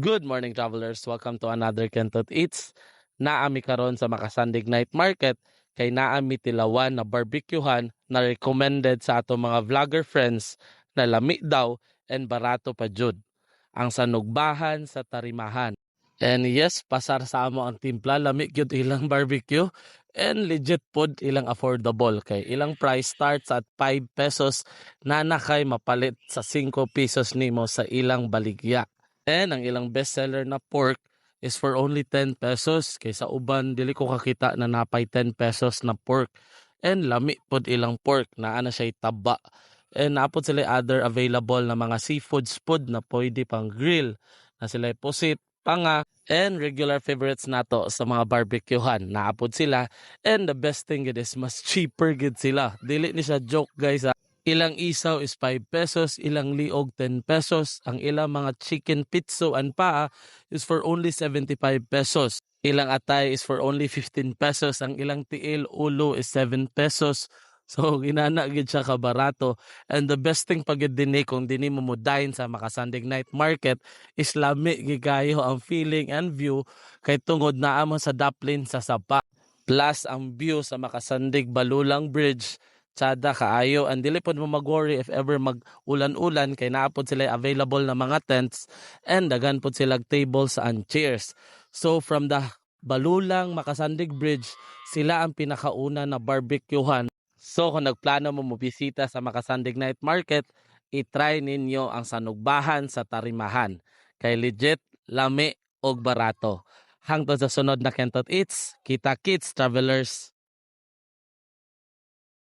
Good morning, travelers. Welcome to another Kentot Eats. Naami karon sa Makasandig Night Market kay naami tilawan na barbecuehan na recommended sa ato mga vlogger friends na lami daw and barato pa jud. Ang sanugbahan sa tarimahan. And yes, pasar sa amo ang timpla, lami gyud ilang barbecue and legit pod ilang affordable kay ilang price starts at 5 pesos na kay mapalit sa 5 pesos nimo sa ilang baligya. And ang ilang bestseller na pork is for only 10 pesos. Kaysa uban, dili ko kakita na napay 10 pesos na pork. And lami pod ilang pork na ana siya taba. And napod sila other available na mga seafoods pod na pwede pang grill. Na sila pusit, panga, and regular favorites nato sa mga barbecuehan. Naapod sila. And the best thing it is mas cheaper gid sila. Dili ni siya joke guys. Ilang isaw is 5 pesos, ilang liog 10 pesos, ang ilang mga chicken pizzo and paa is for only 75 pesos. Ilang atay is for only 15 pesos, ang ilang tiil ulo is 7 pesos. So ginana gid siya ka barato. And the best thing pag dinhi kung dinhi mo mudayin sa Makasandig Night Market is lami gigayo ang feeling and view kay tungod naa mo sa daplin sa sapa. Plus ang view sa Makasandig Balulang Bridge tsada kaayo and dili pod mo mag-worry if ever mag-ulan-ulan kay naapod sila available na mga tents and dagan pod sila tables and chairs. So from the Balulang Makasandig Bridge, sila ang pinakauna na barbecuehan. So kung nagplano mo mobisita sa Makasandig Night Market, i-try ninyo ang sanugbahan sa tarimahan. Kay legit, lami og barato. Hangtod sa sunod na Kentot Eats, kita kits travelers.